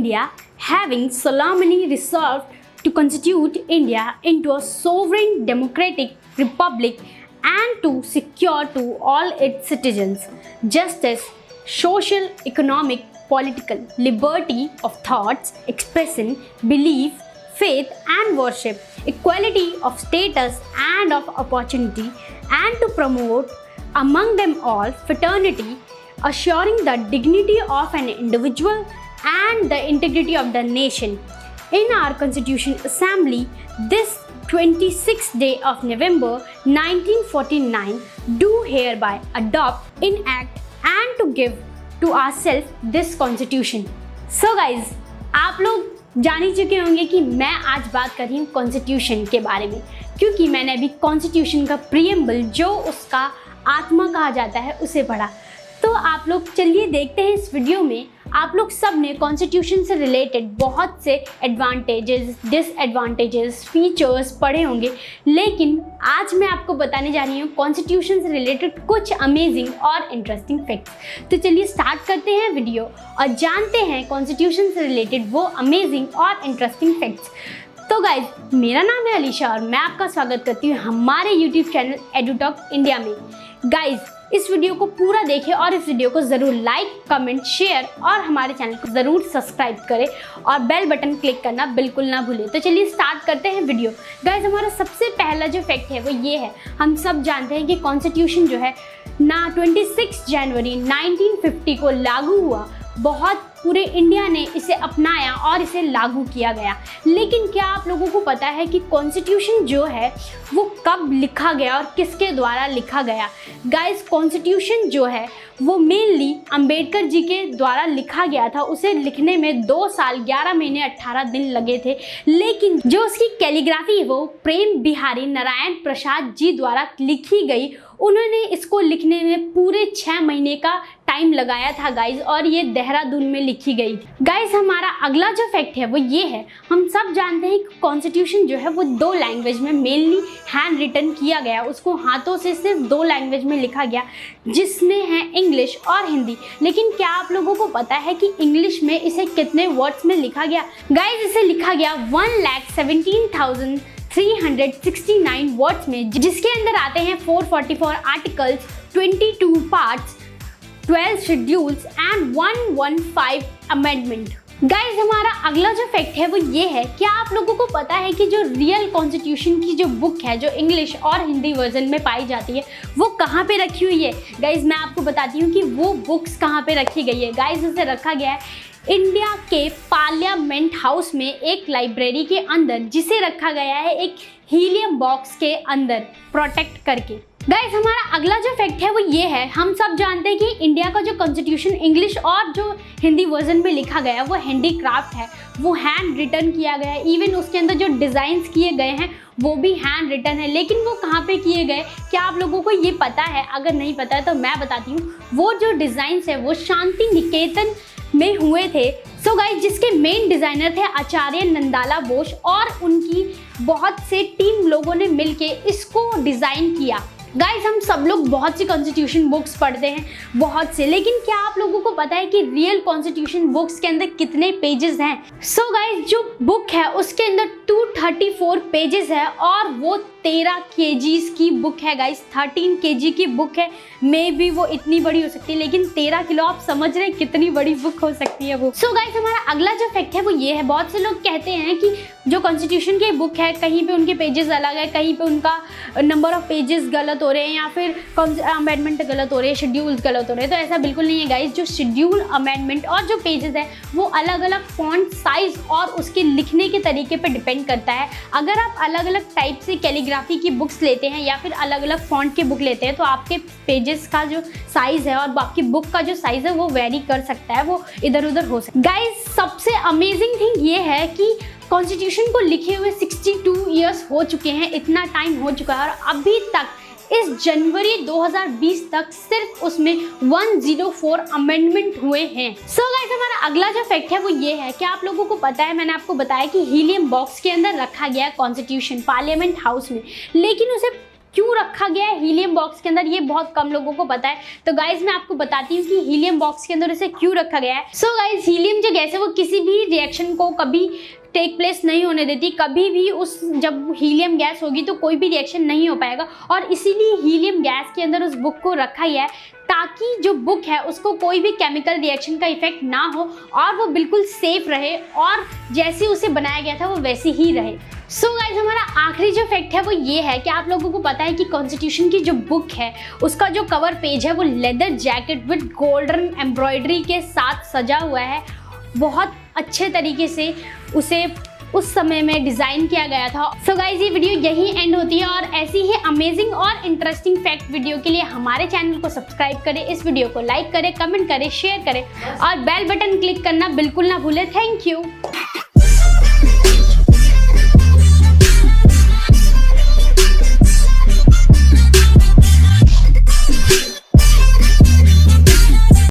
India, having solemnly resolved to constitute India into a sovereign democratic republic and to secure to all its citizens justice, social, economic, political liberty of thoughts, expression, belief, faith and worship, equality of status and of opportunity, and to promote among them all fraternity, assuring the dignity of an individual and the integrity of the nation. In our Constitution Assembly, this 26th day of November 1949, do hereby adopt, enact and to give to ourselves this Constitution. So guys, आप लोग जान ही चुके होंगे कि मैं आज बात कर रही हूँ कॉन्स्टिट्यूशन के बारे में, क्योंकि मैंने अभी कॉन्स्टिट्यूशन का प्रीएम्बल जो उसका आत्मा कहा जाता है उसे पढ़ा। तो आप लोग चलिए देखते हैं इस वीडियो में। आप लोग सब ने कॉन्स्टिट्यूशन से रिलेटेड बहुत से एडवांटेजेस, डिसएडवांटेजेस, फीचर्स पढ़े होंगे, लेकिन आज मैं आपको बताने जा रही हूँ कॉन्स्टिट्यूशन से रिलेटेड कुछ अमेजिंग और इंटरेस्टिंग फैक्ट्स। तो चलिए स्टार्ट करते हैं वीडियो और जानते हैं कॉन्स्टिट्यूशन से रिलेटेड वो अमेजिंग और इंटरेस्टिंग फैक्ट्स। तो गाइज, मेरा नाम है अलीशा और मैं आपका स्वागत करती हूँ हमारे यूट्यूब चैनल EduTalk इंडिया में। गाइज, इस वीडियो को पूरा देखें और इस वीडियो को ज़रूर लाइक, कमेंट, शेयर और हमारे चैनल को ज़रूर सब्सक्राइब करें और बेल बटन क्लिक करना बिल्कुल ना भूलें। तो चलिए स्टार्ट करते हैं वीडियो। गाइज, हमारा सबसे पहला जो फैक्ट है वो ये है, हम सब जानते हैं कि कॉन्स्टिट्यूशन जो है ना 26 जनवरी 1950 को लागू हुआ। बहुत पूरे इंडिया ने इसे अपनाया और इसे लागू किया गया। लेकिन क्या आप लोगों को पता है कि कॉन्स्टिट्यूशन जो है वो कब लिखा गया और किसके द्वारा लिखा गया? गाइस, कॉन्स्टिट्यूशन जो है वो मेनली अंबेडकर जी के द्वारा लिखा गया था। उसे लिखने में 2 साल 11 महीने 18 दिन लगे थे, लेकिन जो उसकी कैलीग्राफी है वो प्रेम बिहारी नारायण प्रसाद जी द्वारा लिखी गई। उन्होंने इसको लिखने में पूरे 6 महीने का टाइम लगाया था गाइज, और ये देहरादून में लिखी गई। गाइज, हमारा अगला जो फैक्ट है वो ये है, हम सब जानते हैं कि कॉन्स्टिट्यूशन जो है वो 2 लैंग्वेज में मेनली हैंड रिटन किया गया। उसको हाथों से सिर्फ 2 लैंग्वेज में लिखा गया, जिसमें है इंग्लिश और हिंदी। लेकिन क्या आप लोगों को पता है कि इंग्लिश में इसे कितने वर्ड्स में लिखा गया? गाइज, इसे लिखा गया 1,17,369 वर्ड्स में, जिसके अंदर आते हैं 444 articles, 22 parts, 12 schedules and 115 amendment. Guys, हमारा अगला जो फैक्ट है वो ये है, क्या आप लोगों को पता है कि जो रियल कॉन्स्टिट्यूशन की जो बुक है, जो इंग्लिश और हिंदी वर्जन में पाई जाती है, वो कहाँ पे रखी हुई है? गाइज, मैं आपको बताती हूँ कि वो बुक्स कहाँ पे रखी गई है। गाइज, उसे रखा गया है इंडिया के पार्लियामेंट हाउस में एक लाइब्रेरी के अंदर, जिसे रखा गया है एक हीलियम बॉक्स के अंदर प्रोटेक्ट करके। गाइज, हमारा अगला जो फैक्ट है वो ये है, हम सब जानते हैं कि इंडिया का जो कॉन्स्टिट्यूशन इंग्लिश और जो हिंदी वर्जन में लिखा गया है वो हैंडीक्राफ्ट है, वो हैंड रिटन किया गया है। इवन उसके अंदर जो डिज़ाइंस किए गए हैं वो भी हैंड रिटन है। लेकिन वो कहाँ पे किए गए, क्या आप लोगों को ये पता है? अगर नहीं पता है तो मैं बताती हूँ। वो जो डिज़ाइंस है वो शांति निकेतन में हुए थे। सो गाइज, जिसके मेन डिज़ाइनर थे आचार्य नंदाला बोस, और उनकी बहुत से टीम लोगों ने मिलके इसको डिज़ाइन किया। गाइज, हम सब लोग बहुत सी कॉन्स्टिट्यूशन बुक्स पढ़ते हैं, बहुत से, लेकिन क्या आप लोगों को पता है कि रियल कॉन्स्टिट्यूशन बुक्स के अंदर कितने पेजेस हैं? सो गाइज, जो बुक है उसके अंदर 234 पेजेस है और वो 13 kgs की बुक है। गाइज, 13 kg की बुक है। मे भी वो इतनी बड़ी हो सकती है, लेकिन 13 किलो, आप समझ रहे हैं कितनी बड़ी बुक हो सकती है वो। सो गाइज, हमारा अगला जो फैक्ट है वो ये है, बहुत से लोग कहते हैं कि जो कॉन्स्टिट्यूशन की बुक है, कहीं पे उनके पेजेस अलग है, कहीं पे उनका नंबर ऑफ पेजेस गलत हो रहे हैं, या फिर अमेंडमेंट गलत हो रहे हैं, शेड्यूल्स गलत हो रहे हैं। तो ऐसा बिल्कुल नहीं है गाइज। जो शेड्यूल, अमेंडमेंट और जो पेजेस है वो अलग अलग फॉन्ट साइज और उसके लिखने के तरीके पर डिपेंड करता है। अगर आप अलग अलग टाइप से कैलीग्राफी की बुक्स लेते हैं या फिर अलग अलग फॉन्ट की बुक लेते हैं, तो आपके पेजेस का जो साइज है और आपकी बुक का जो साइज है वो वेरी कर सकता है, वो इधर उधर हो सकता है। गाइज, सबसे अमेजिंग थिंग ये है कि कॉन्स्टिट्यूशन को लिखे हुए 62 ईयर्स हो चुके हैं, इतना टाइम हो चुका है, और अभी तक इस जनवरी 2020 तक सिर्फ उसमें 104 अमेंडमेंट हुए हैं। सो गाइस, हमारा अगला जो फैक्ट है वो ये है कि आप लोगों को पता है, मैंने आपको बताया कि हीलियम बॉक्स के अंदर रखा गया है कॉन्स्टिट्यूशन पार्लियामेंट हाउस में, लेकिन उसे क्यों रखा गया है हीलियम बॉक्स के अंदर, ये बहुत कम लोगों को पता है। तो गाइज मैं आपको बताती हूँ कि हीलियम बॉक्स के अंदर इसे क्यों रखा गया है। सो गाइज हीलियम जो गैस है वो किसी भी रिएक्शन को कभी टेक प्लेस नहीं होने देती। कभी भी उस जब हीलियम गैस होगी तो कोई भी रिएक्शन नहीं हो पाएगा, और इसीलिए हीलियम गैस के अंदर उस बुक को रखा ही है ताकि जो बुक है उसको कोई भी केमिकल रिएक्शन का इफेक्ट ना हो और वो बिल्कुल सेफ रहे और जैसे उसे बनाया गया था वो वैसे ही रहे। सो गाइज हमारा आखिरी जो फैक्ट है वो ये है कि आप लोगों को पता है कि कॉन्स्टिट्यूशन की जो बुक है उसका जो कवर पेज है वो leather jacket with golden embroidery के साथ सजा हुआ है। बहुत अच्छे तरीके से उसे उस समय में डिज़ाइन किया गया था। सो गाइज ये वीडियो यहीं एंड होती है, और ऐसी ही अमेजिंग और इंटरेस्टिंग फैक्ट वीडियो के लिए हमारे चैनल को सब्सक्राइब करें, इस वीडियो को लाइक करें, कमेंट करें, शेयर करें और बेल बटन क्लिक करना बिल्कुल ना भूलें। Thank you.